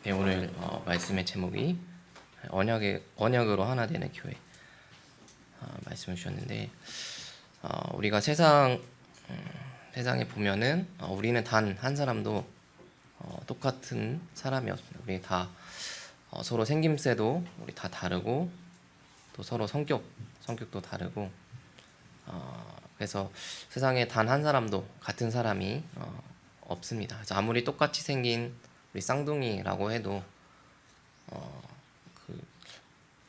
네, 오늘 말씀의 제목이 언약으로 하나 되는 교회 말씀을 주셨는데, 우리가 세상에 보면은 우리는 단 한 사람도 똑같은 사람이 없습니다. 우리 다 서로 생김새도 우리 다 다르고, 또 서로 성격도 다르고, 그래서 세상에 단 한 사람도 같은 사람이 없습니다. 그래서 아무리 똑같이 생긴 우리 쌍둥이라고 해도 그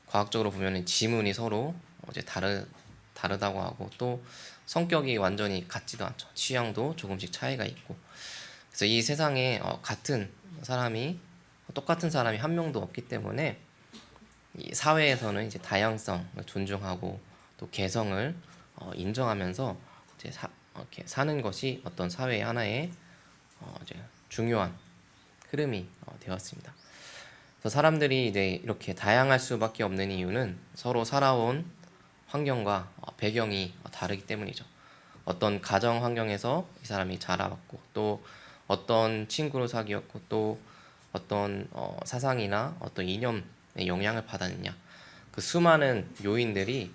과학적으로 보면 지문이 서로 이제 다르다고 하고, 또 성격이 완전히 같지도 않죠. 취향도 조금씩 차이가 있고. 그래서 이 세상에 똑같은 사람이 한 명도 없기 때문에 이 사회에서는 이제 다양성을 존중하고, 또 개성을 인정하면서 이제 이렇게 사는 것이 어떤 사회의 하나의 이제 중요한 흐름이 되었습니다. 그래서 사람들이 이제 이렇게 다양할 수밖에 없는 이유는 서로 살아온 환경과 배경이 다르기 때문이죠. 어떤 가정 환경에서 이 사람이 자라왔고, 또 어떤 친구를 사귀었고, 또 어떤 사상이나 어떤 이념의 영향을 받았느냐, 그 수많은 요인들이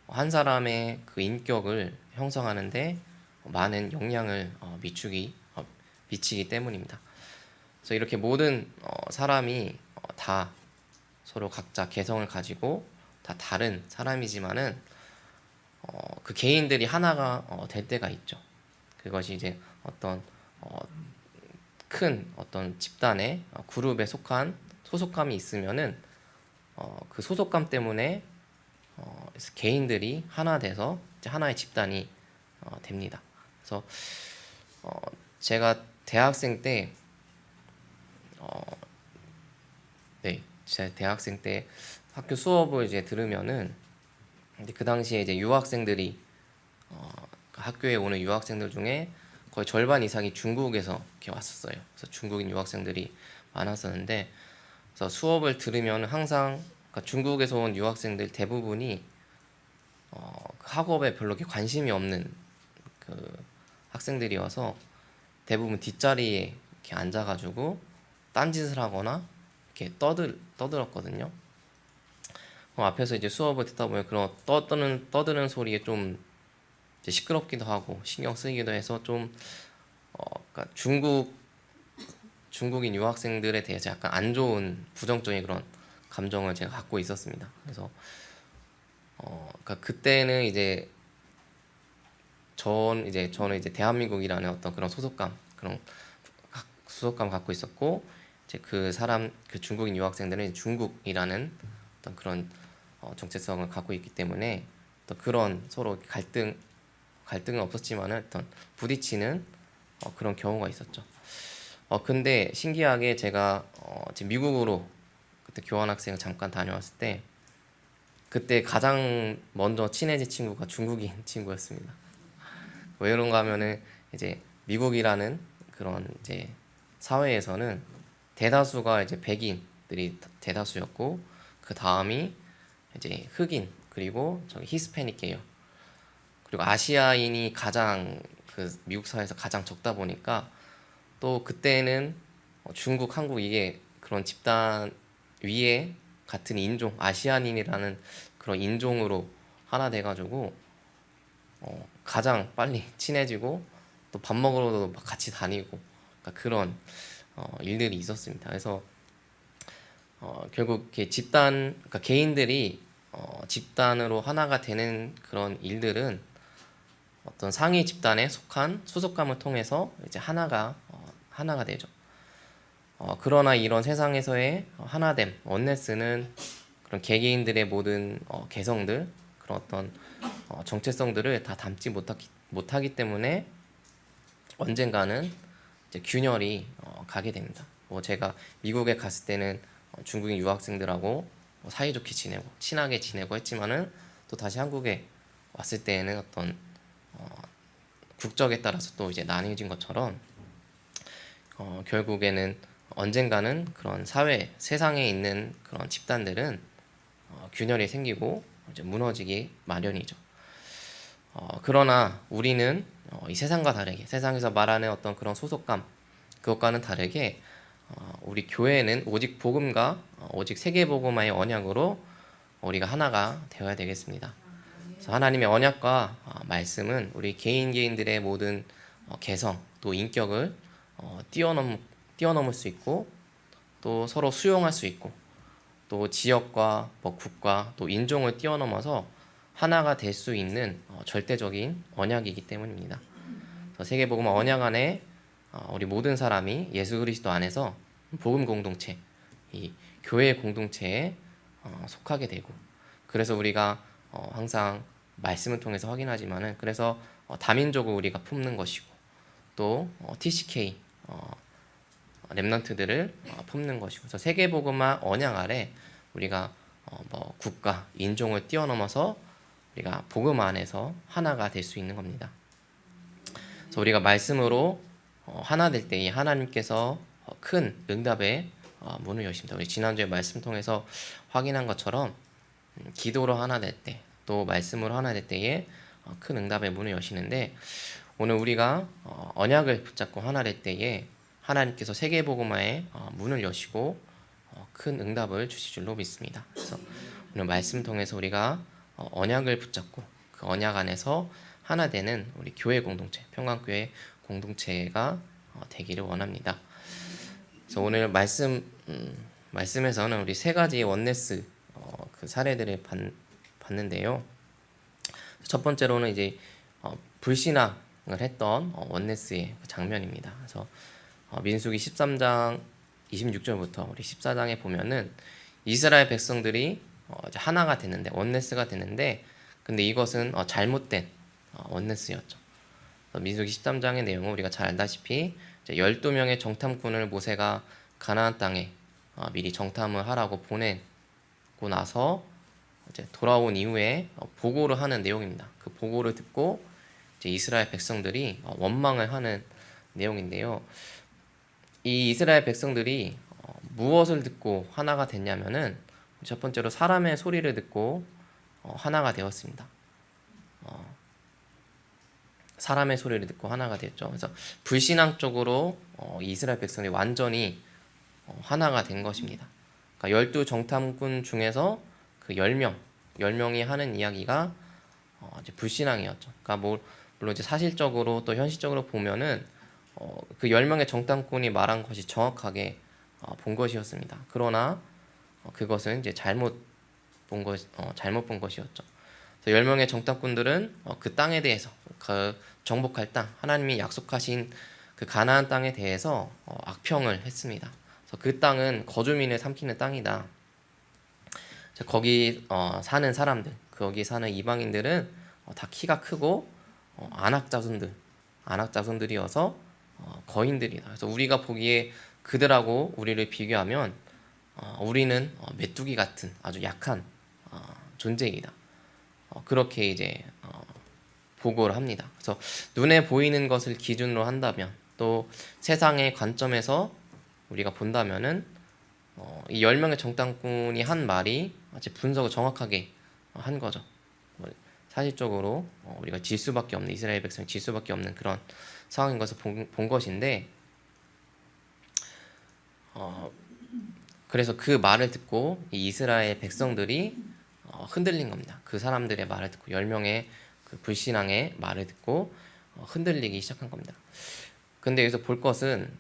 한 사람의 그 인격을 형성하는데 많은 영향을 미치기 때문입니다. 그래서 이렇게 모든 사람이 다 서로 각자 개성을 가지고 다 다른 사람이지만은 그 개인들이 하나가 될 때가 있죠. 그것이 이제 어떤 큰 어떤 집단의 그룹에 속한 소속감이 있으면은 그 소속감 때문에 개인들이 하나 돼서 이제 하나의 집단이 됩니다. 그래서 제가 대학생 때 제 대학생 때 학교 수업을 이제 들으면은, 근데 그 당시에 이제 유학생들이 학교에 오는 유학생들 중에 거의 절반 이상이 중국에서 이렇게 왔었어요. 그래서 중국인 유학생들이 많았었는데, 그래서 수업을 들으면 항상 그러니까 중국에서 온 유학생들 대부분이 그 학업에 별로 이렇게 관심이 없는 그 학생들이어서 대부분 뒷자리에 이렇게 앉아가지고 딴짓을 하거나 이렇게 떠들었거든요. 앞에서 이제 수업을 듣다 보면 그런 떠드는 소리에 좀 이제 시끄럽기도 하고 신경 쓰이기도 해서 좀 그러니까 중국인 유학생들에 대해서 약간 안 좋은 부정적인 그런 감정을 제가 갖고 있었습니다. 그래서 그러니까 그때는 이제 저는 이제 대한민국이라는 어떤 그런 소속감 갖고 있었고, 이제 그 중국인 유학생들은 중국이라는 어떤 그런 정체성을 갖고 있기 때문에 또 그런 서로 갈등은 없었지만은 어떤 부딪히는 그런 경우가 있었죠. 근데 신기하게 제가 지금 미국으로 그때 교환학생을 잠깐 다녀왔을 때, 그때 가장 먼저 친해진 친구가 중국인 친구였습니다. 왜 그런가 하면은 이제 미국이라는 그런 이제 사회에서는 대다수가 이제 백인들이 대다수였고, 그 다음이 이제 흑인, 그리고 저기 히스패닉 계열, 그리고 아시아인이 가장 그 미국 사회에서 가장 적다 보니까, 또 그때는 중국, 한국 이게 그런 집단 위에 같은 인종, 아시아인이라는 그런 인종으로 하나 돼가지고 가장 빨리 친해지고, 또 밥 먹으러도 막 같이 다니고, 그러니까 그런 일들이 있었습니다. 그래서 결국 이렇게 그러니까 개인들이 집단으로 하나가 되는 그런 일들은 어떤 상위 집단에 속한 소속감을 통해서 이제 하나가 되죠. 그러나 이런 세상에서의 하나됨, 원네스는 그런 개개인들의 모든 개성들, 그런 어떤 정체성들을 다 담지 못하기 때문에 언젠가는 이제 균열이 가게 됩니다. 뭐 제가 미국에 갔을 때는 중국인 유학생들하고 사이좋게 지내고 친하게 지내고 했지만은, 또 다시 한국에 왔을 때에는 어떤 국적에 따라서 또 이제 나뉘어진 것처럼 결국에는 언젠가는 그런 세상에 있는 그런 집단들은 균열이 생기고 이제 무너지기 마련이죠. 그러나 우리는 이 세상과 다르게, 세상에서 말하는 어떤 그런 소속감, 그것과는 다르게 우리 교회는 오직 복음과 오직 세계복음화의 언약으로 우리가 하나가 되어야 되겠습니다. 그래서 하나님의 언약과 말씀은 우리 개인들의 모든 개성 또 인격을 뛰어넘을 수 있고 또 서로 수용할 수 있고 또 지역과 국가 또 인종을 뛰어넘어서 하나가 될 수 있는 절대적인 언약이기 때문입니다. 세계복음화 언약 안에 우리 모든 사람이 예수 그리스도 안에서 복음 공동체, 이 교회 공동체에 속하게 되고, 그래서 우리가 항상 말씀을 통해서 확인하지만은 그래서 다민족을 우리가 품는 것이고 또 TCK 렘넌트들을 품는 것이고, 그래서 세계복음화 언약 아래 우리가 국가, 인종을 뛰어넘어서 우리가 복음 안에서 하나가 될 수 있는 겁니다. 그래서 우리가 말씀으로 하나 될 때에 하나님께서 큰 응답의 문을 여십니다. 우리 지난주에 말씀 통해서 확인한 것처럼 기도로 하나 될 때, 또 말씀으로 하나 될 때에 큰 응답의 문을 여시는데, 오늘 우리가 언약을 붙잡고 하나 될 때에 하나님께서 세계복음화의 문을 여시고 큰 응답을 주실 줄로 믿습니다. 그래서 오늘 말씀 통해서 우리가 언약을 붙잡고 그 언약 안에서 하나 되는 우리 교회 공동체, 평강교회 공동체가 되기를 원합니다. 그래서 오늘 말씀에서는 우리 세 가지의 원네스 그 사례들을 봤는데요. 첫 번째로는 이제 불신앙을 했던 원네스의 그 장면입니다. 그래서 민수기 13장 26절부터 우리 14장에 보면은 이스라엘 백성들이 이제 하나가 됐는데, 원네스가 됐는데, 근데 이것은 잘못된 원네스였죠. 민수기 13장의 내용은 우리가 잘 알다시피 12명의 정탐꾼을 모세가 가나안 땅에 미리 정탐을 하라고 보내고 나서 이제 돌아온 이후에 보고를 하는 내용입니다. 그 보고를 듣고 이제 이스라엘 백성들이 원망을 하는 내용인데요. 이 이스라엘 백성들이 무엇을 듣고 하나가 됐냐면은, 첫 번째로 사람의 소리를 듣고 하나가 되었습니다. 사람의 소리를 듣고 하나가 되었죠. 그래서 불신앙 쪽으로 이스라엘 백성이 완전히 하나가 된 것입니다. 그러니까 12 정탐꾼 중에서 그 10명이 하는 이야기가 이제 불신앙이었죠. 그러니까 물론 이제 사실적으로 또 현실적으로 보면은 그 10명의 정탐꾼이 말한 것이 정확하게 본 것이었습니다. 그러나 그것은 이제 잘못 본 것이었죠. 그래서 10명의 정탐꾼들은 그 땅에 대해서, 그 정복할 땅, 하나님이 약속하신 그 가나안 땅에 대해서 악평을 했습니다. 그래서 그 땅은 거주민을 삼키는 땅이다. 거기 사는 사람들, 거기 사는 이방인들은 다 키가 크고 안악자손들이어서 거인들이다. 그래서 우리가 보기에 그들하고 우리를 비교하면 우리는 메뚜기 같은 아주 약한 존재이다. 그렇게 이제 보고를 합니다. 그래서 눈에 보이는 것을 기준으로 한다면, 또 세상의 관점에서 우리가 본다면은 이 10명의 정탐꾼이 한 말이 아주 분석을 정확하게 한 거죠. 사실적으로 우리가 질 수밖에 없는, 이스라엘 백성이 질 수밖에 없는 그런 상황인 것을 본 것인데, 그래서 그 말을 듣고 이 이스라엘 백성들이 흔들린 겁니다. 그 사람들의 말을 듣고, 10명의 그 불신앙의 말을 듣고 흔들리기 시작한 겁니다. 근데 여기서 볼 것은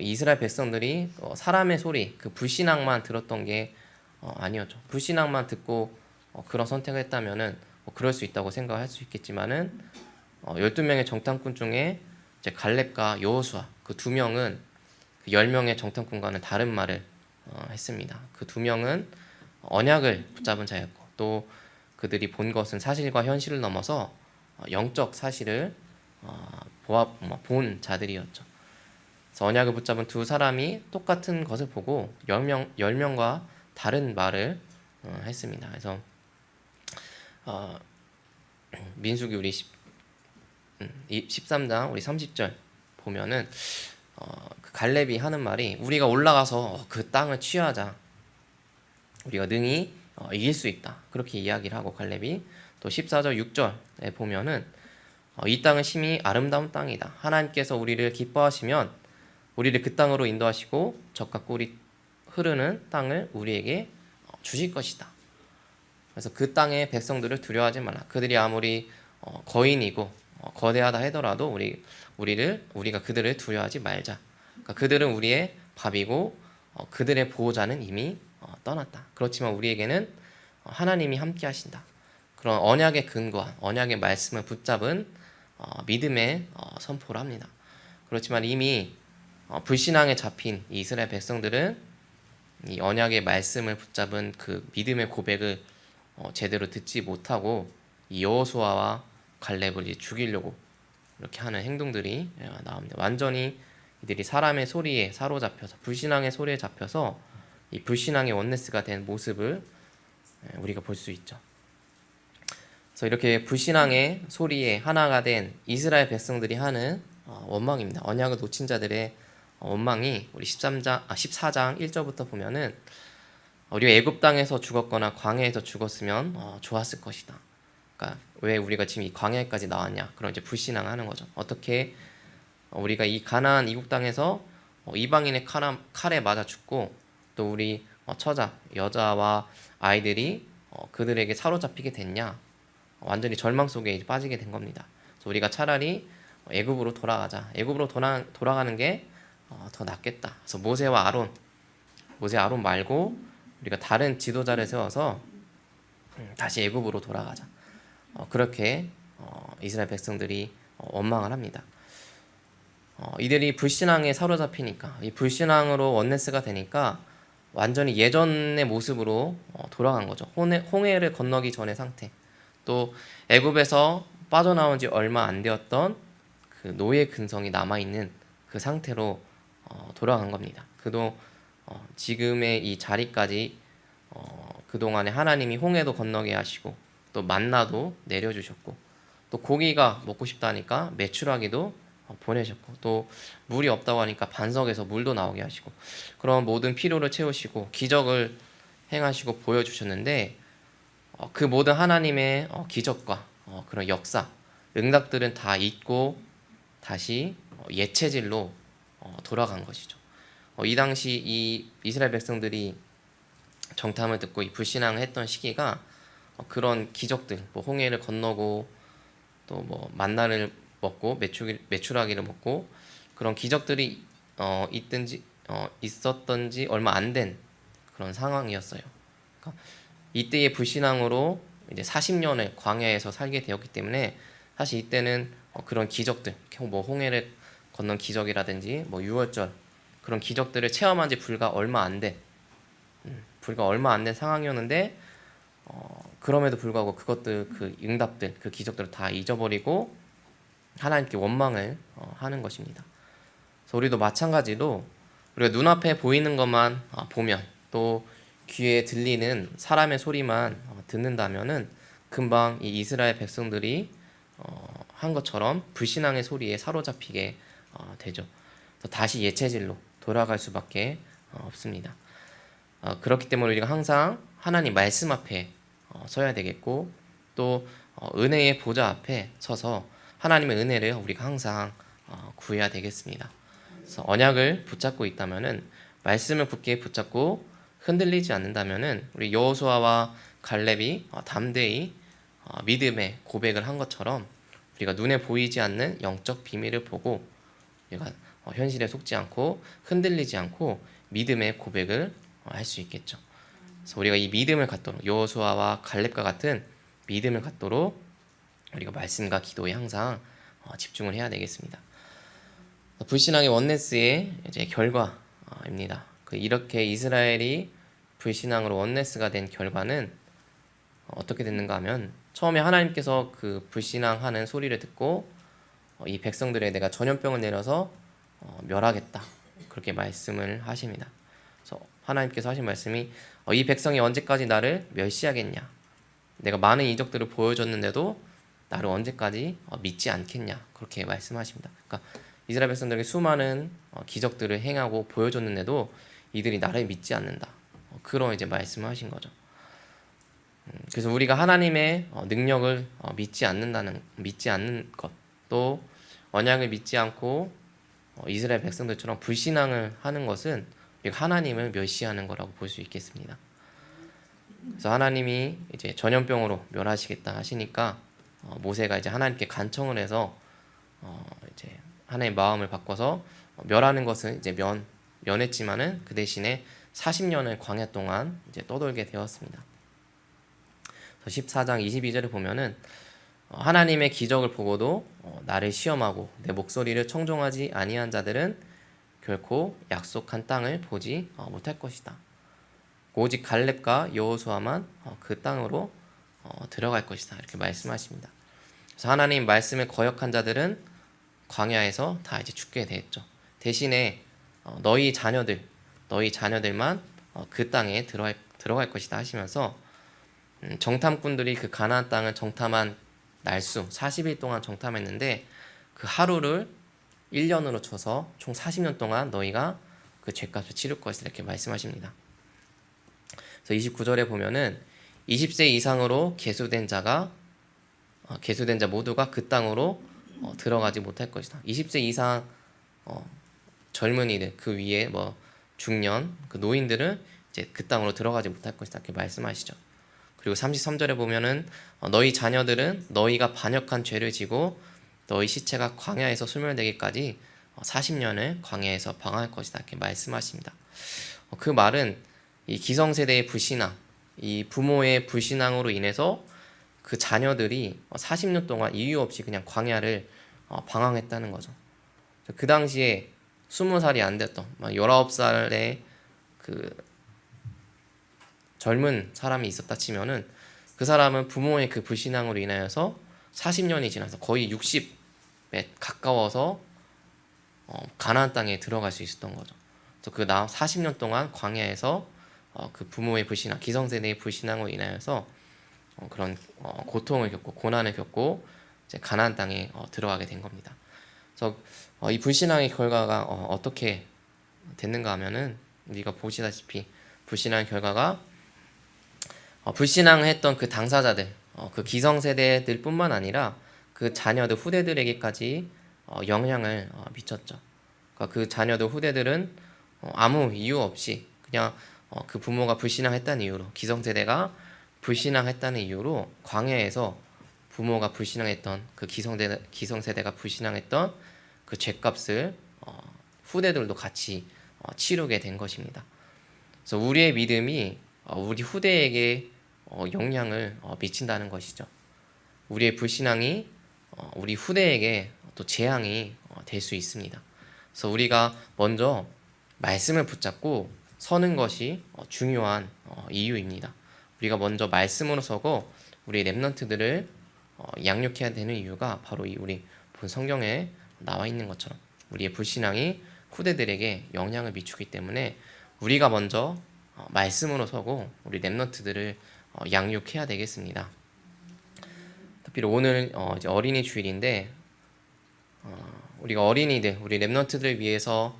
이스라엘 백성들이 사람의 소리, 그 불신앙만 들었던 게 아니었죠. 불신앙만 듣고 그런 선택을 했다면은 그럴 수 있다고 생각할 수 있겠지만은 12명의 정탐꾼 중에 이제 갈렙과 여호수아, 그 두 명은 그 10명의 정탐꾼과는 다른 말을 했습니다. 그 두 명은 언약을 붙잡은 자였고, 또 그들이 본 것은 사실과 현실을 넘어서 영적 사실을 본 자들이었죠. 그래서 언약을 붙잡은 두 사람이 똑같은 것을 보고 10명과 다른 말을 했습니다. 그래서 민수기 우리 13장 우리 30절 보면은 그 갈렙이 하는 말이, 우리가 올라가서 그 땅을 취하자, 우리가 능히 이길 수 있다, 그렇게 이야기를 하고, 갈렙이 또 14절 6절에 보면은 이 땅은 심히 아름다운 땅이다, 하나님께서 우리를 기뻐하시면 우리를 그 땅으로 인도하시고 젖과 꿀이 흐르는 땅을 우리에게 주실 것이다. 그래서 그 땅의 백성들을 두려워하지 말라. 그들이 아무리 거인이고 거대하다 하더라도 우리가 그들을 두려워하지 말자. 그러니까 그들은 우리의 밥이고 그들의 보호자는 이미 떠났다. 그렇지만 우리에게는 하나님이 함께 하신다. 그런 언약의 근거한 언약의 말씀을 붙잡은 믿음의 선포를 합니다. 그렇지만 이미 불신앙에 잡힌 이 이스라엘 백성들은 이 언약의 말씀을 붙잡은 그 믿음의 고백을 제대로 듣지 못하고 이 여호수아와 갈렙을 죽이려고 이렇게 하는 행동들이 나옵니다. 완전히 이들이 사람의 소리에 사로잡혀서 불신앙의 소리에 잡혀서 이 불신앙의 원네스가 된 모습을 우리가 볼 수 있죠. 그래서 이렇게 불신앙의 소리에 하나가 된 이스라엘 백성들이 하는 원망입니다. 언약을 놓친 자들의 원망이 우리 14장 1절부터 보면은 우리가 애굽 땅에서 죽었거나 광야에서 죽었으면 좋았을 것이다. 그러니까 왜 우리가 지금 이 광야까지 나왔냐? 그런 이제 불신앙하는 거죠. 어떻게 우리가 이 가나안 이국 땅에서 이방인의 칼에 맞아 죽고 또 우리 처자 여자와 아이들이 그들에게 사로잡히게 됐냐? 완전히 절망 속에 이제 빠지게 된 겁니다. 그래서 우리가 차라리 애굽으로 돌아가자. 애굽으로 돌아가는 게 더 낫겠다. 그래서 모세 아론 말고 우리가 다른 지도자를 세워서 다시 애굽으로 돌아가자. 그렇게 이스라엘 백성들이 원망을 합니다. 이들이 불신앙에 사로잡히니까 이 불신앙으로 원네스가 되니까 완전히 예전의 모습으로 돌아간 거죠. 홍해를 건너기 전의 상태. 또 애굽에서 빠져나온 지 얼마 안 되었던 그 노예 근성이 남아있는 그 상태로 돌아간 겁니다. 그도 지금의 이 자리까지 그동안에 하나님이 홍해도 건너게 하시고 또 만나도 내려주셨고 또 고기가 먹고 싶다니까 메추라기도 보내셨고 또 물이 없다고 하니까 반석에서 물도 나오게 하시고 그런 모든 필요를 채우시고 기적을 행하시고 보여주셨는데 그 모든 하나님의 기적과 그런 역사, 응답들은 다 잊고 다시 예체질로 돌아간 것이죠. 이 당시 이 이스라엘 백성들이 정탐을 듣고 이 불신앙을 했던 시기가 그런 기적들, 뭐 홍해를 건너고 또 뭐 만나를 먹고 메추라기를 먹고 그런 기적들이 있었던지 얼마 안 된 그런 상황이었어요. 그러니까 이때의 불신앙으로 이제 40년을 광야에서 살게 되었기 때문에 사실 이때는 그런 기적들, 뭐 홍해를 건넌 기적이라든지 뭐 유월절 그런 기적들을 체험한 지 불과 얼마 안 된 상황이었는데 그럼에도 불구하고 그것들 그 응답들 그 기적들을 다 잊어버리고 하나님께 원망을 하는 것입니다. 그래서 우리도 마찬가지로 우리가 눈앞에 보이는 것만 보면 또 귀에 들리는 사람의 소리만 듣는다면은 금방 이 이스라엘 백성들이 한 것처럼 불신앙의 소리에 사로잡히게 되죠. 다시 예체질로 돌아갈 수밖에 없습니다. 그렇기 때문에 우리가 항상 하나님 말씀 앞에 서야 되겠고 또 은혜의 보좌 앞에 서서 하나님의 은혜를 우리가 항상 구해야 되겠습니다. 그래서 언약을 붙잡고 있다면은 말씀을 굳게 붙잡고 흔들리지 않는다면은 우리 여호수아와 갈렙이 담대히 믿음의 고백을 한 것처럼 우리가 눈에 보이지 않는 영적 비밀을 보고 우리가 현실에 속지 않고 흔들리지 않고 믿음의 고백을 할 수 있겠죠. 그래서 우리가 이 믿음을 갖도록 여호수아와 갈렙과 같은 믿음을 갖도록 우리가 말씀과 기도에 항상 집중을 해야 되겠습니다. 불신앙의 원네스의 이제 결과입니다. 이렇게 이스라엘이 불신앙으로 원네스가 된 결과는 어떻게 됐는가 하면 처음에 하나님께서 그 불신앙하는 소리를 듣고 이 백성들에 내가 전염병을 내려서 멸하겠다 그렇게 말씀을 하십니다. 그래서 하나님께서 하신 말씀이 이 백성이 언제까지 나를 멸시하겠냐? 내가 많은 이적들을 보여줬는데도 나를 언제까지 믿지 않겠냐? 그렇게 말씀하십니다. 그러니까 이스라엘 백성들에게 수많은 기적들을 행하고 보여줬는데도 이들이 나를 믿지 않는다. 그런 이제 말씀을 하신 거죠. 그래서 우리가 하나님의 능력을 믿지 않는 것, 또 언약을 믿지 않고 이스라엘 백성들처럼 불신앙을 하는 것은 우리가 하나님을 멸시하는 거라고 볼 수 있겠습니다. 그래서 하나님이 이제 전염병으로 멸하시겠다 하시니까 모세가 이제 하나님께 간청을 해서 이제 하나님의 마음을 바꿔서 멸하는 것은 이제 면했지만은 그 대신에 40년을 광야 동안 이제 떠돌게 되었습니다. 14장 22절에 보면은 하나님의 기적을 보고도 나를 시험하고 내 목소리를 청종하지 아니한 자들은 결코 약속한 땅을 보지 못할 것이다. 오직 갈렙과 여호수아만 그 땅으로 들어갈 것이다. 이렇게 말씀하십니다. 그래서 하나님 말씀을 거역한 자들은 광야에서 다 이제 죽게 됐죠. 대신에 너희 자녀들만 그 땅에 들어갈 것이다 하시면서 정탐꾼들이 그 가나안 땅을 정탐한 날수 40일 동안 정탐했는데 그 하루를 1년으로 쳐서 총 40년 동안 너희가 그 죄값을 치를 것이다 이렇게 말씀하십니다. 그래서 29절에 보면은 20세 이상으로 계수된 자 모두가 그 땅으로 들어가지 못할 것이다. 20세 이상 젊은이들 그 위에 뭐 중년 그 노인들은 이제 그 땅으로 들어가지 못할 것이다 이렇게 말씀하시죠. 그리고 33절에 보면은 너희 자녀들은 너희가 반역한 죄를 지고 너희 시체가 광야에서 소멸되기까지 40년을 광야에서 방황할 것이다 이렇게 말씀하십니다. 그 말은 이 기성세대의 불신앙, 이 부모의 불신앙으로 인해서 그 자녀들이 40년 동안 이유 없이 그냥 광야를 방황했다는 거죠. 그 당시에 20살이 안 됐던 19살의 그 젊은 사람이 있었다 치면은 그 사람은 부모의 그 불신앙으로 인하여서 40년이 지나서 거의 60에 가까워서 가나안 땅에 들어갈 수 있었던 거죠. 그래서 그 40년 동안 광야에서 그 부모의 불신앙, 기성세대의 불신앙으로 인하여서 그런 고통을 겪고 고난을 겪고 이제 가나안 땅에 들어가게 된 겁니다. 그래서 이 불신앙의 결과가 어떻게 됐는가 하면은 우리가 보시다시피 불신앙의 결과가 불신앙했던 그 당사자들, 그 기성세대들뿐만 아니라 그 자녀들 후대들에게까지 영향을 미쳤죠. 그러니까 그 자녀들 후대들은 아무 이유 없이 그냥 그 부모가 불신앙했다는 이유로 기성세대가 불신앙했다는 이유로 광야에서 부모가 불신앙했던 그 기성세대가 불신앙했던 그 죄값을 후대들도 같이 치르게 된 것입니다. 그래서 우리의 믿음이 우리 후대에게 영향을 미친다는 것이죠. 우리의 불신앙이 우리 후대에게 또 재앙이 될 수 있습니다. 그래서 우리가 먼저 말씀을 붙잡고 서는 것이 중요한 이유입니다. 우리가 먼저 말씀으로 서고 우리 렘넌트들을 양육해야 되는 이유가 바로 우리 본 성경에 나와 있는 것처럼 우리의 불신앙이 후대들에게 영향을 미치기 때문에 우리가 먼저 말씀으로 서고 우리 렘넌트들을 양육해야 되겠습니다. 특히 오늘 이제 어린이 주일인데 우리가 어린이들, 우리 렘넌트들 위해서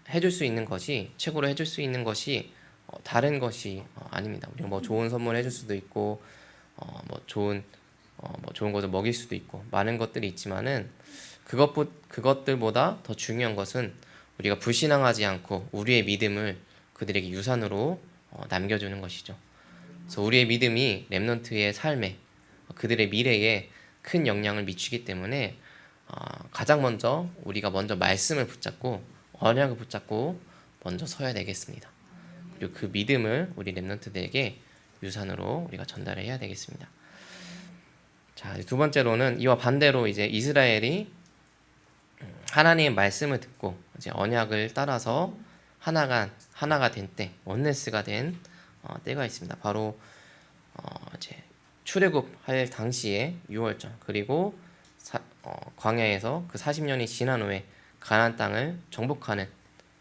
해줄 수 있는 것이 최고로 해줄 수 있는 것이 다른 것이 아닙니다. 우리가 뭐 좋은 선물 해줄 수도 있고 뭐 좋은 것을 먹일 수도 있고 많은 것들이 있지만은 그것들보다 더 중요한 것은 우리가 불신앙하지 않고 우리의 믿음을 그들에게 유산으로 남겨주는 것이죠. 그래서 우리의 믿음이 렘넌트의 삶에 그들의 미래에 큰 영향을 미치기 때문에 가장 먼저 우리가 먼저 말씀을 붙잡고 언약을 붙잡고 먼저 서야 되겠습니다. 그리고 그 믿음을 우리 렘넌트들에게 유산으로 우리가 전달해야 되겠습니다. 자, 두 번째로는 이와 반대로 이제 이스라엘이 하나님의 말씀을 듣고 이제 언약을 따라서 하나가 된 때, 원네스가 된 때가 있습니다. 바로 이제 출애굽할 당시에 6월절 그리고 광야에서 그 40년이 지난 후에 가나안 땅을 정복하는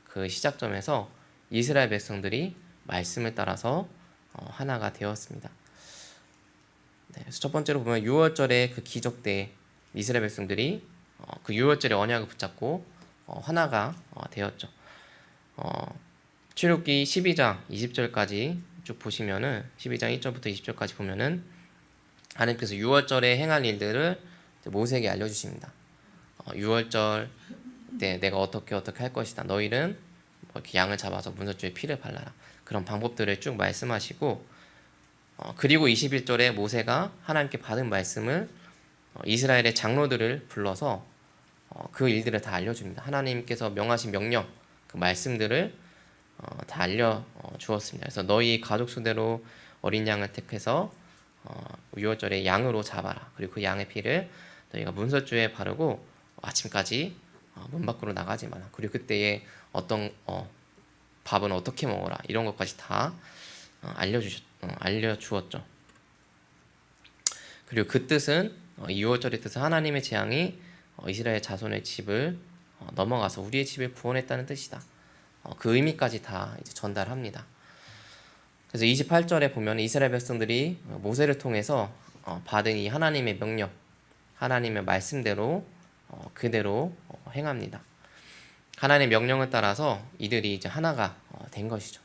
그 시작점에서 이스라엘 백성들이 말씀을 따라서 하나가 되었습니다. 네, 그래서 첫 번째로 보면 6월절의 그 기적 때 이스라엘 백성들이 그 6월절의 언약을 붙잡고 하나가 되었죠. 출애굽기 12장 20절까지 쭉 보시면은 12장 1절부터 20절까지 보면은 하나님께서 6월절에 행할 일들을 모세에게 알려주십니다. 6월절 그때 내가 어떻게 할 것이다. 너희는 뭐 이렇게 양을 잡아서 문설주에 피를 발라라. 그런 방법들을 쭉 말씀하시고 그리고 21절에 모세가 하나님께 받은 말씀을 이스라엘의 장로들을 불러서 그 일들을 다 알려줍니다. 하나님께서 명하신 명령, 그 말씀들을 다 알려 주었습니다. 그래서 너희 가족 수대로 어린 양을 택해서 6월절에 양으로 잡아라. 그리고 그 양의 피를 너희가 문설주에 바르고 아침까지 문 밖으로 나가지 마라. 그리고 그때에 어떤 밥은 어떻게 먹어라. 이런 것까지 다 알려주었죠. 그리고 그 뜻은 6월절의 뜻은 하나님의 재앙이 이스라엘 자손의 집을 넘어가서 우리의 집을 구원했다는 뜻이다. 그 의미까지 다 이제 전달합니다. 그래서 28절에 보면 이스라엘 백성들이 모세를 통해서 받은 이 하나님의 명령, 하나님의 말씀대로 그대로 행합니다. 하나님의 명령을 따라서 이들이 이제 하나가 된 것이죠.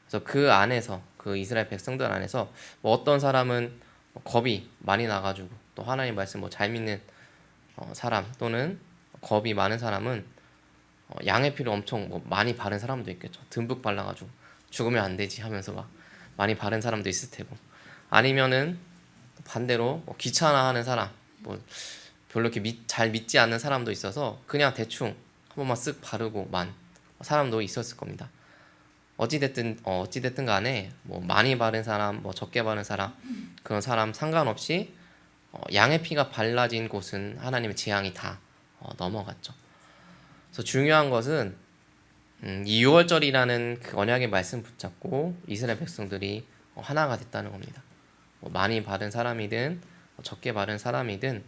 그래서 그 안에서 그 이스라엘 백성들 안에서 뭐 어떤 사람은 겁이 많이 나가지고 또 하나님 말씀 뭐 잘 믿는 사람 또는 겁이 많은 사람은 양의 피를 엄청 뭐 많이 바른 사람도 있겠죠. 듬뿍 발라가지고 죽으면 안 되지 하면서 막 많이 바른 사람도 있을 테고, 아니면은 반대로 뭐 귀찮아하는 사람, 뭐 별로 이렇게 잘 믿지 않는 사람도 있어서 그냥 대충 한 번만 쓱 바르고만 사람도 있었을 겁니다. 어찌됐든 간에 뭐 많이 바른 사람, 뭐 적게 바른 사람, 그런 사람 상관없이 양의 피가 발라진 곳은 하나님의 재앙이 다 넘어갔죠. 그래서 중요한 것은 이 6월절이라는 그 언약의 말씀 붙잡고 이스라엘 백성들이 하나가 됐다는 겁니다. 뭐 많이 바른 사람이든 적게 바른 사람이든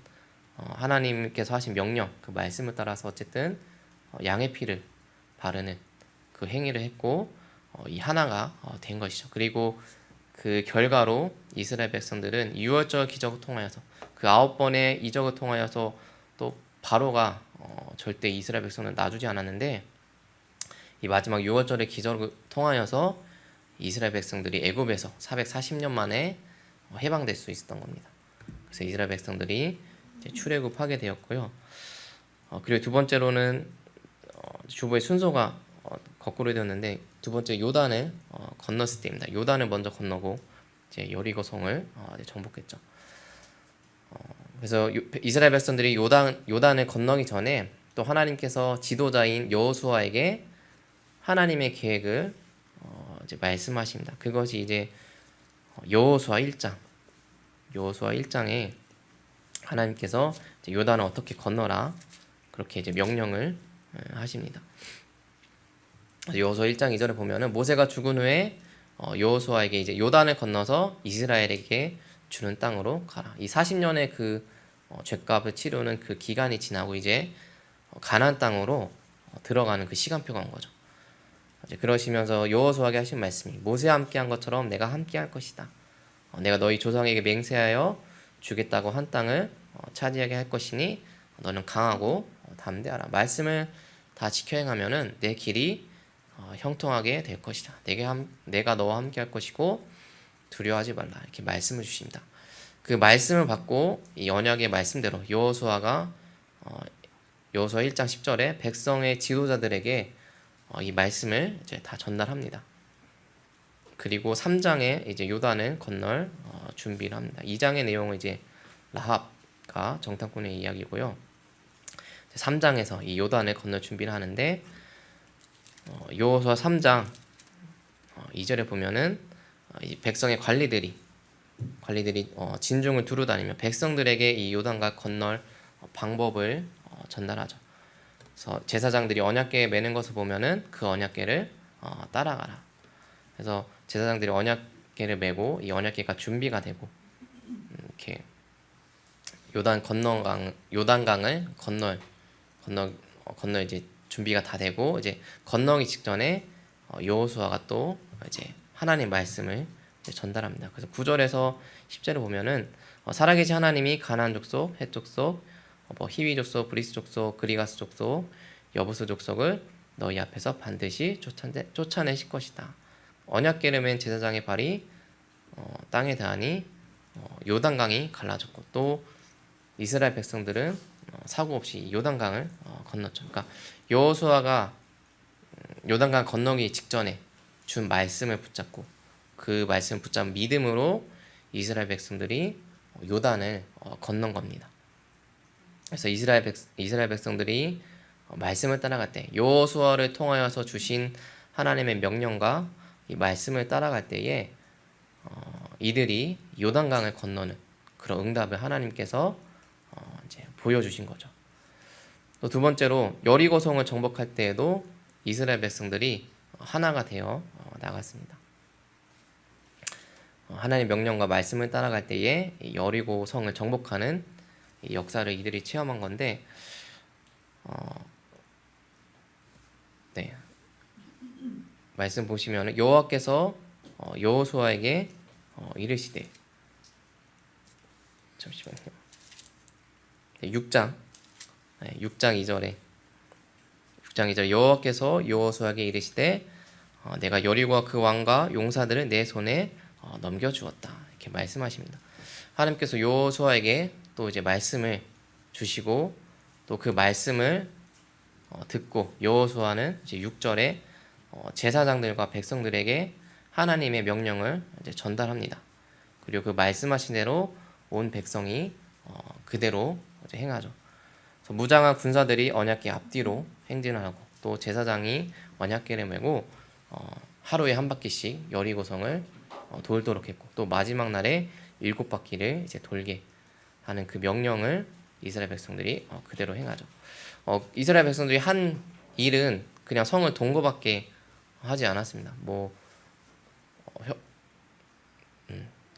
하나님께서 하신 명령, 그 말씀을 따라서 어쨌든 양의 피를 바르는 그 행위를 했고 이 하나가 된 것이죠. 그리고 그 결과로 이스라엘 백성들은 6월절 기적을 통하여서 그 9번의 이적을 통하여서 또 바로가 절대 이스라엘 백성을 놔주지 않았는데 이 마지막 6월절의 기적을 통하여서 이스라엘 백성들이 애굽에서 440년 만에 해방될 수 있었던 겁니다. 그래서 이스라엘 백성들이 이제 출애굽하게 되었고요. 그리고 두 번째로는 주보의 순서가 거꾸로 되었는데 두 번째 요단을 건넜을 때입니다. 요단을 먼저 건너고 이제 여리고성을 이제 정복했죠. 그래서 이스라엘 백성들이 요단을 건너기 전에 또 하나님께서 지도자인 여호수아에게 하나님의 계획을 이제 말씀하십니다. 그것이 이제 여호수아 1장에 하나님께서 이제 요단을 어떻게 건너라 그렇게 이제 명령을 하십니다. 여호수아 1장 2절에 보면은 모세가 죽은 후에 여호수아에게 이제 요단을 건너서 이스라엘에게 주는 땅으로 가라. 이 40년의 그 죄값을 치르는 그 기간이 지나고 이제 가나안 땅으로 들어가는 그 시간표가 온 거죠. 이제 그러시면서 여호수아에게 하신 말씀이 모세와 함께한 것처럼 내가 함께할 것이다. 내가 너희 조상에게 맹세하여 주겠다고 한 땅을 차지하게 할 것이니 너는 강하고 담대하라. 말씀을 다 지켜 행하면은 내 길이 형통하게 될 것이다. 내가 너와 함께할 것이고 두려워하지 말라. 이렇게 말씀을 주십니다. 그 말씀을 받고 이 언약의 말씀대로 여호수아 1장 10절에 백성의 지도자들에게 이 말씀을 이제 다 전달합니다. 그리고 3장에 이제 요단을 건널 준비를 합니다. 2장의 내용은 이제 라합과 정탐꾼의 이야기고요. 3장에서 이 요단을 건널 준비를 하는데 여호수아 3장 2절에 보면은 이 백성의 관리들이 진중을 두루다니며 백성들에게 이 요단강 건널 방법을 전달하죠. 그래서 제사장들이 언약궤에 매는 것을 보면은 그 언약궤를 따라가라. 그래서 제사장들이 언약궤를 메고 이 언약궤가 준비가 되고 이렇게 요단강을 건널 이제 준비가 다 되고 이제 건너기 직전에 여호수아가 또 이제 하나님 말씀을 이제 전달합니다. 그래서 9절에서 10절을 보면은 살아계신 하나님이 가나안 족속, 헷 족속, 히위 족속, 브리스 족속, 그리가스 족속, 여부스 족속을 너희 앞에서 반드시 쫓아내실 것이다. 언약궤를 맨 제사장의 발이 땅에 닿으니 요단강이 갈라졌고 또 이스라엘 백성들은 사고 없이 요단강을 건넜죠. 그러니까 여호수아가 요단강 건너기 직전에 준 말씀을 붙잡고 그 말씀을 붙잡은 믿음으로 이스라엘 백성들이 요단을 건넌 겁니다. 그래서 이스라엘 백성들이 말씀을 따라갈 때 여호수아를 통하여서 주신 하나님의 명령과 이 말씀을 따라갈 때에 이들이 요단강을 건너는 그런 응답을 하나님께서 이제 보여주신 거죠. 또 두 번째로 여리고성을 정복할 때에도 이스라엘 백성들이 하나가 되어 나갔습니다. 하나님의 명령과 말씀을 따라갈 때에 여리고성을 정복하는 역사를 이들이 체험한 건데, 네, 말씀 보시면 여호와께서 여호수아에게 이르시되, 잠시만요. 6장 2절에 여호와께서 여호수아에게 이르시되 내가 여리고와 그 왕과 용사들을 내 손에 넘겨주었다, 이렇게 말씀하십니다. 하나님께서 여호수아에게 또 이제 말씀을 주시고 또 그 말씀을 듣고 여호수아는 이제 6절에 제사장들과 백성들에게 하나님의 명령을 이제 전달합니다. 그리고 그 말씀하신 대로 온 백성이 그대로 이제 행하죠. 그래서 무장한 군사들이 언약궤 앞뒤로 행진하고 또 제사장이 언약궤를 메고 하루에 한 바퀴씩 여리고성을 돌도록 했고 또 마지막 날에 7바퀴를 이제 돌게 하는 그 명령을 이스라엘 백성들이 그대로 행하죠. 이스라엘 백성들이 한 일은 그냥 성을 돈 거밖에 하지 않았습니다.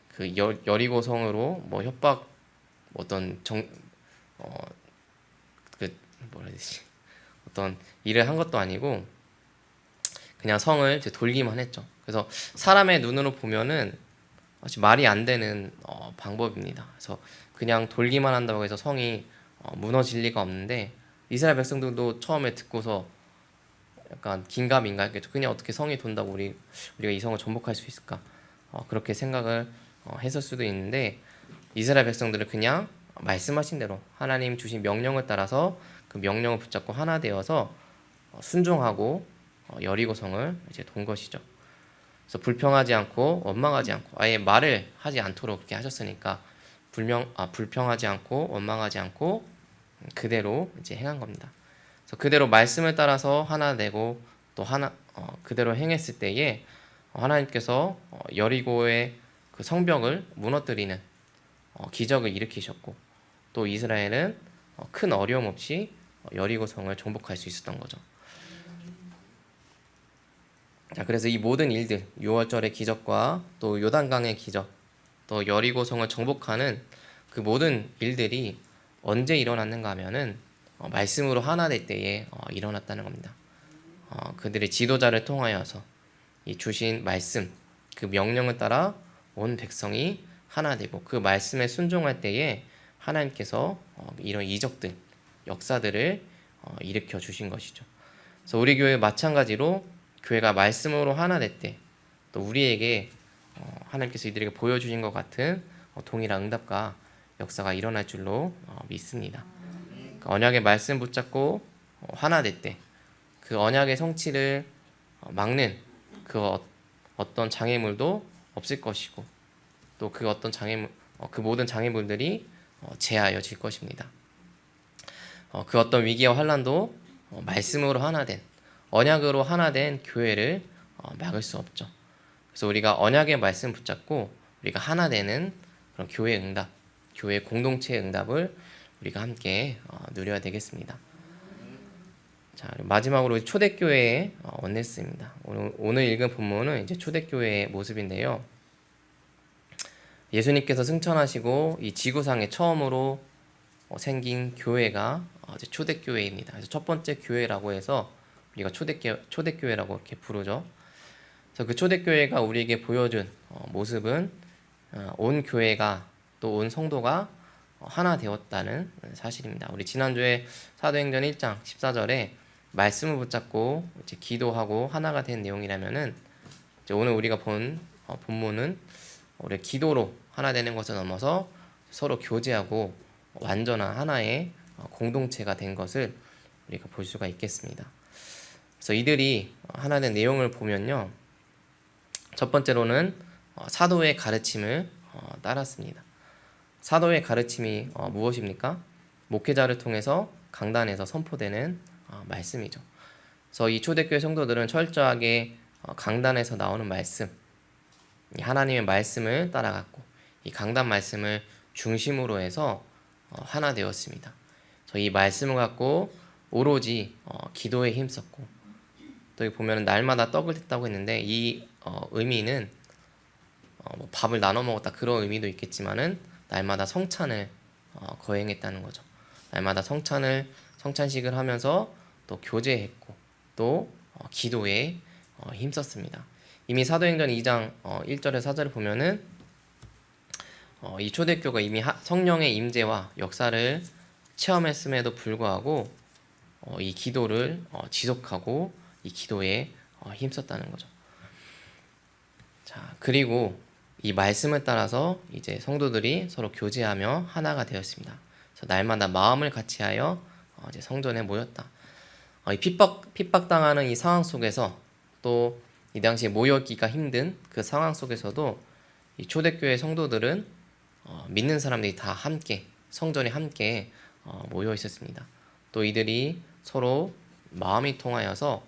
그 여리고성으로 뭐 협박 어떤 뭐라 해야 되지? 어떤 일을 한 것도 아니고 그냥 성을 이제 돌기만 했죠. 그래서 사람의 눈으로 보면은 말이 안 되는 방법입니다. 그래서 그냥 돌기만 한다고 해서 성이 무너질 리가 없는데 이스라엘 백성들도 처음에 듣고서 약간 긴가민가했겠죠. 그냥 어떻게 성이 돈다고 우리가 이 성을 정복할 수 있을까? 그렇게 생각을 했을 수도 있는데 이스라엘 백성들은 그냥 말씀하신 대로 하나님 주신 명령을 따라서 그 명령을 붙잡고 하나 되어서 순종하고 여리고성을 이제 돈 것이죠. 그래서 불평하지 않고 원망하지 않고 아예 말을 하지 않도록 그렇게 하셨으니까 불평하지 않고 원망하지 않고 그대로 이제 행한 겁니다. 그래서 그대로 말씀을 따라서 하나 되고 또 하나 그대로 행했을 때에 하나님께서 여리고의 그 성벽을 무너뜨리는 기적을 일으키셨고 또 이스라엘은 큰 어려움 없이 여리고성을 정복할 수 있었던 거죠. 자, 그래서 이 모든 일들, 6월절의 기적과 또 요단강의 기적, 또 여리고성을 정복하는 그 모든 일들이 언제 일어났는가 하면은 말씀으로 하나 될 때에 일어났다는 겁니다. 그들의 지도자를 통하여서 이 주신 말씀, 그 명령을 따라 온 백성이 하나 되고 그 말씀에 순종할 때에 하나님께서 이런 이적들, 역사들을 일으켜 주신 것이죠. 그래서 우리 교회 마찬가지로 교회가 말씀으로 하나 될 때 또 우리에게 하나님께서 이들에게 보여주신 것 같은 동일한 응답과 역사가 일어날 줄로 믿습니다. 그 언약의 말씀 붙잡고 하나 될 때 그 언약의 성취를 막는 그 어떤 장애물도 없을 것이고 또 그 어떤 장애물 그 모든 장애물들이 제하여질 것입니다. 그 어떤 위기와 환난도 말씀으로 하나 된 언약으로 하나 된 교회를 막을 수 없죠. 그래서 우리가 언약의 말씀 붙잡고 우리가 하나 되는 그런 교회 응답, 교회 공동체의 응답을 우리가 함께 누려야 되겠습니다. 자, 마지막으로 초대교회의 원네스입니다. 오늘 읽은 본문은 이제 초대교회의 모습인데요. 예수님께서 승천하시고 이 지구상에 처음으로 생긴 교회가 이제 초대교회입니다. 그래서 첫 번째 교회라고 해서 우리가 초대교회라고 이렇게 부르죠. 그래서 그 초대교회가 우리에게 보여준 모습은 온 교회가 또 온 성도가 하나 되었다는 사실입니다. 우리 지난주에 사도행전 1장 14절에 말씀을 붙잡고 이제 기도하고 하나가 된 내용이라면은 이제 오늘 우리가 본 본문은 우리 기도로 하나 되는 것을 넘어서 서로 교제하고 완전한 하나의 공동체가 된 것을 우리가 볼 수가 있겠습니다. 그래서 이들이 하나 된 내용을 보면요, 첫 번째로는 사도의 가르침을 따랐습니다. 사도의 가르침이 무엇입니까? 목회자를 통해서 강단에서 선포되는 말씀이죠. 그래서 이 초대교회 성도들은 철저하게 강단에서 나오는 말씀, 하나님의 말씀을 따라갔고 이 강단 말씀을 중심으로 해서 하나 되었습니다. 그래서 이 말씀을 갖고 오로지 기도에 힘썼고, 또 여기 보면 날마다 떡을 뗐다고 했는데 이 의미는 뭐 밥을 나눠 먹었다 그런 의미도 있겠지만은 날마다 성찬을 거행했다는 거죠. 날마다 성찬식을 하면서 또 교제했고 또 기도에 힘썼습니다. 이미 사도행전 2장 1절에 4절을 보면은 이 초대교가 이미 성령의 임재와 역사를 체험했음에도 불구하고 이 기도를 지속하고 이 기도에 힘썼다는 거죠. 자, 그리고 이 말씀을 따라서 이제 성도들이 서로 교제하며 하나가 되었습니다. 그래서 날마다 마음을 같이하여 이제 성전에 모였다. 이 핍박당하는 이 상황 속에서 또 이 당시에 모여있기가 힘든 그 상황 속에서도 이 초대교회 성도들은 믿는 사람들이 다 함께 성전에 함께 모여 있었습니다. 또 이들이 서로 마음이 통하여서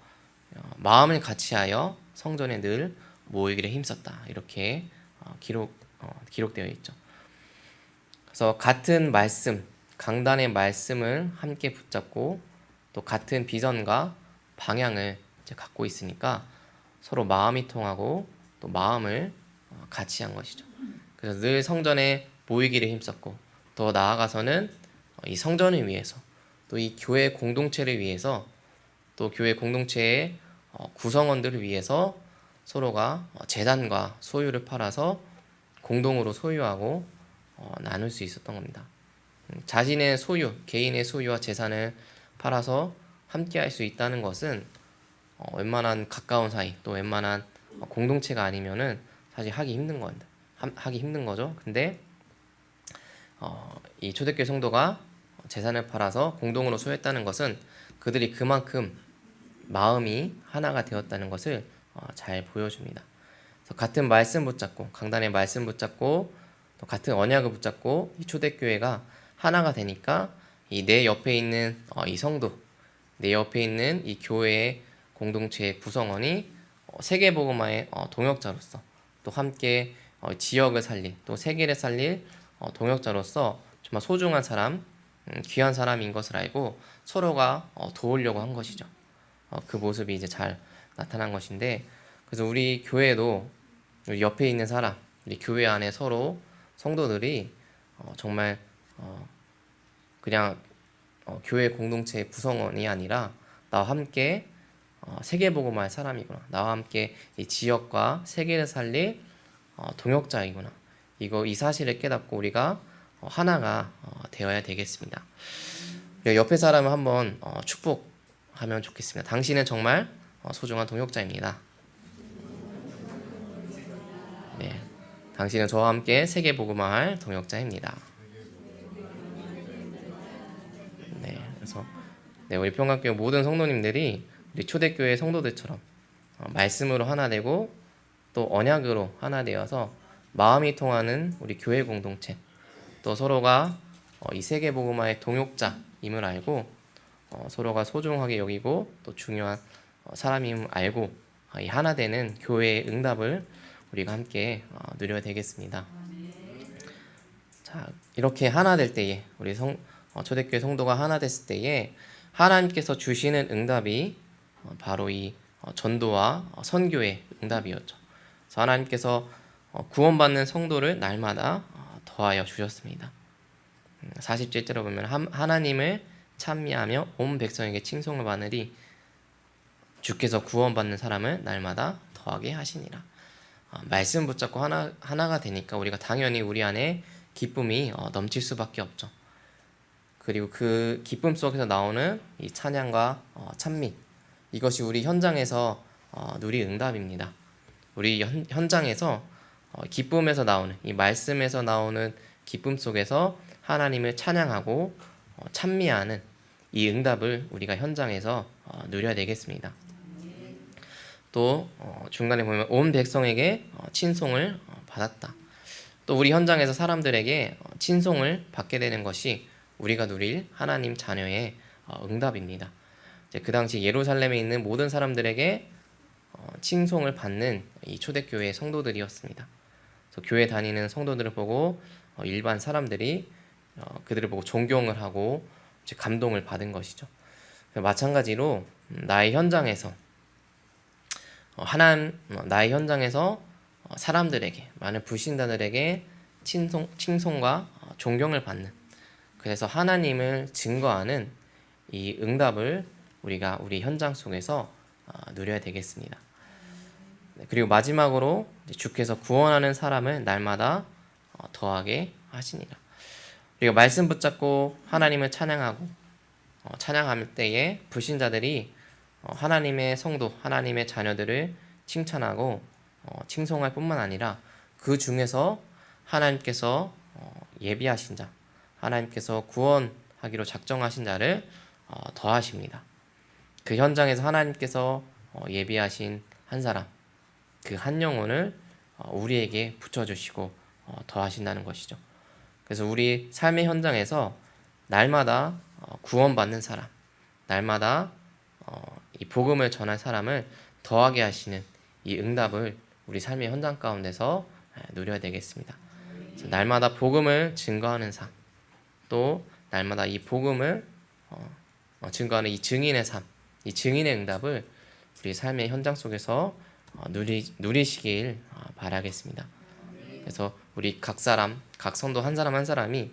마음을 같이하여 성전에 늘 모이기를 힘썼다. 이렇게 기록되어 있죠. 그래서 같은 말씀, 강단의 말씀을 함께 붙잡고 또 같은 비전과 방향을 이제 갖고 있으니까 서로 마음이 통하고 또 마음을 같이 한 것이죠. 그래서 늘 성전에 모이기를 힘썼고 더 나아가서는 이 성전을 위해서 또 이 교회 공동체를 위해서 또 교회 공동체의 구성원들을 위해서 서로가 재단과 소유를 팔아서 공동으로 소유하고 나눌 수 있었던 겁니다. 자신의 소유, 개인의 소유와 재산을 팔아서 함께 할 수 있다는 것은 웬만한 가까운 사이 또 웬만한 공동체가 아니면은 사실 하기 힘든 거죠. 근데 이 초대교회 성도가 재산을 팔아서 공동으로 소유했다는 것은 그들이 그만큼 마음이 하나가 되었다는 것을 잘 보여줍니다. 그래서 같은 말씀 붙잡고 강단의 말씀 붙잡고 또 같은 언약을 붙잡고 이 초대교회가 하나가 되니까 이 내 옆에 있는 이 성도, 내 옆에 있는 이 교회의 공동체의 구성원이 세계복음화의 동역자로서 또 함께 지역을 살릴 또 세계를 살릴 동역자로서 정말 소중한 사람, 귀한 사람인 것을 알고 서로가 도우려고 한 것이죠. 그 모습이 이제 잘 나타난 것인데, 그래서 우리 교회도 우리 옆에 있는 사람, 우리 교회 안에 서로 성도들이 정말 그냥 교회 공동체의 구성원이 아니라 나와 함께 세계복음화의 사람이구나, 나와 함께 이 지역과 세계를 살릴 동역자이구나, 이 사실을 깨닫고 우리가 하나가 되어야 되겠습니다. 옆에 사람을 한번 축복하면 좋겠습니다. 당신은 정말 소중한 동역자입니다. 네, 당신은 저와 함께 세계복음화할 동역자입니다. 네, 그래서 우리 평강교회 모든 성도님들이 우리 초대교회 성도들처럼 말씀으로 하나 되고 또 언약으로 하나 되어서 마음이 통하는 우리 교회 공동체, 또 서로가 이 세계복음화의 동역자임을 알고 서로가 소중하게 여기고 또 중요한 사람임을 알고 이 하나 되는 교회의 응답을 우리가 함께 누려야 되겠습니다. 자, 이렇게 하나 될 때에 우리 초대교회 성도가 하나 됐을 때에 하나님께서 주시는 응답이 바로 이 전도와 선교의 응답이었죠. 그래서 하나님께서 구원받는 성도를 날마다 더하여 주셨습니다. 40절대로 보면 하나님을 찬미하며 온 백성에게 칭송을 받으리 주께서 구원받는 사람을 날마다 더하게 하시니라. 말씀 붙잡고 하나가 되니까 우리가 당연히 우리 안에 기쁨이 넘칠 수밖에 없죠. 그리고 그 기쁨 속에서 나오는 이 찬양과 찬미, 이것이 우리 현장에서 누릴 응답입니다. 우리 현장에서 기쁨에서 나오는 이 말씀에서 나오는 기쁨 속에서 하나님을 찬양하고 찬미하는 이 응답을 우리가 현장에서 누려야 되겠습니다. 또 중간에 보면 온 백성에게 친송을 받았다. 또 우리 현장에서 사람들에게 친송을 받게 되는 것이 우리가 누릴 하나님 자녀의 응답입니다. 이제 그 당시 예루살렘에 있는 모든 사람들에게 칭송을 받는 이 초대교회 성도들이었습니다. 그래서 교회 다니는 성도들을 보고 일반 사람들이 그들을 보고 존경을 하고 이제 감동을 받은 것이죠. 마찬가지로 나의 현장에서 나의 현장에서 사람들에게, 많은 불신자들에게 칭송과 존경을 받는, 그래서 하나님을 증거하는 이 응답을 우리가 우리 현장 속에서 누려야 되겠습니다. 그리고 마지막으로 주께서 구원하는 사람을 날마다 더하게 하시니라. 우리가 말씀 붙잡고 하나님을 찬양할 때에 불신자들이 하나님의 성도, 하나님의 자녀들을 칭찬하고 칭송할 뿐만 아니라 그 중에서 하나님께서 예비하신 자, 하나님께서 구원하기로 작정하신 자를 더하십니다. 그 현장에서 하나님께서 예비하신 한 사람, 그 한 영혼을 우리에게 붙여주시고 더하신다는 것이죠. 그래서 우리 삶의 현장에서 날마다 구원받는 사람, 날마다 이 복음을 전할 사람을 더하게 하시는 이 응답을 우리 삶의 현장 가운데서 누려야 되겠습니다. 날마다 복음을 증거하는 삶, 또 날마다 이 복음을 증거하는 이 증인의 삶, 이 증인의 응답을 우리 삶의 현장 속에서 누리시길 바라겠습니다. 그래서 우리 각 사람, 각 성도 한 사람 한 사람이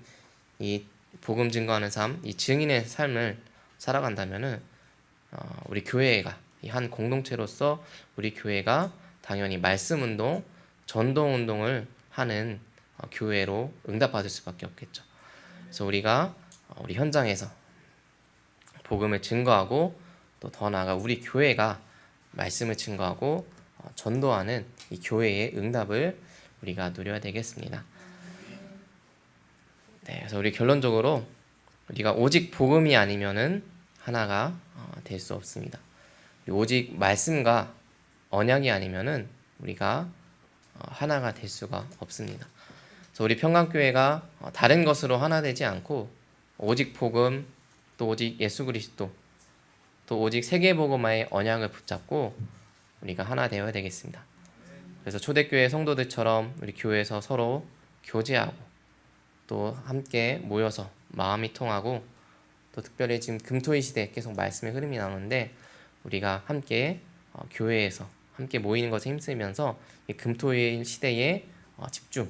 이 복음 증거하는 삶, 이 증인의 삶을 살아간다면은 우리 교회가 이 한 공동체로서 우리 교회가 당연히 말씀 운동, 전도 운동을 하는 교회로 응답받을 수밖에 없겠죠. 그래서 우리가 우리 현장에서 복음을 증거하고 또 더 나아가 우리 교회가 말씀을 증거하고 전도하는 이 교회의 응답을 우리가 누려야 되겠습니다. 네, 그래서 우리 결론적으로 우리가 오직 복음이 아니면은 하나가 될 수 없습니다. 오직 말씀과 언약이 아니면은 우리가 하나가 될 수가 없습니다. 그래서 우리 평강교회가 다른 것으로 하나 되지 않고 오직 복음, 또 오직 예수 그리스도, 또 오직 세계복음화의 언약을 붙잡고 우리가 하나 되어야 되겠습니다. 그래서 초대교회 성도들처럼 우리 교회에서 서로 교제하고 또 함께 모여서 마음이 통하고 또 특별히 지금 금토일 시대에 계속 말씀의 흐름이 나오는데 우리가 함께 교회에서 함께 모이는 것에 힘쓰면서 이 금토일 시대에 집중,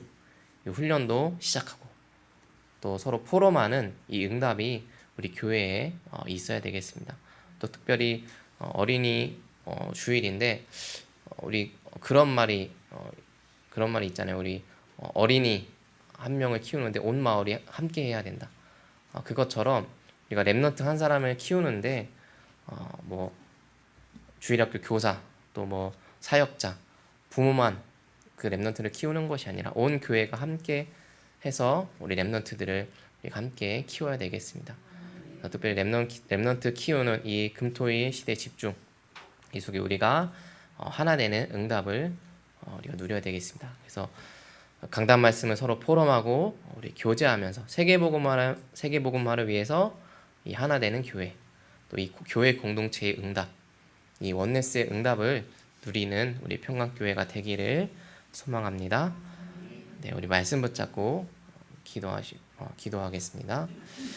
이 훈련도 시작하고 또 서로 포럼하는 이 응답이 우리 교회에 있어야 되겠습니다. 또 특별히 어린이 주일인데 우리 그런 말이 있잖아요. 우리 어린이 한 명을 키우는데 온 마을이 함께 해야 된다. 그것처럼 우리가 렘넌트 한 사람을 키우는데 뭐 주일학교 교사 또 뭐 사역자 부모만 그 렘넌트를 키우는 것이 아니라 온 교회가 함께 해서 우리 렘넌트들을 함께 키워야 되겠습니다. 특별히 렘넌트 키우는 이 금토일 시대 집중 이 속에 우리가 하나 되는 응답을 우리가 누려야 되겠습니다. 그래서 강단 말씀을 서로 포럼하고 우리 교제하면서 세계복음화를 위해서 이 하나 되는 교회, 또 이 교회 공동체의 응답, 이 원네스의 응답을 누리는 우리 평강교회가 되기를 소망합니다. 네, 우리 말씀 붙잡고 기도하겠습니다.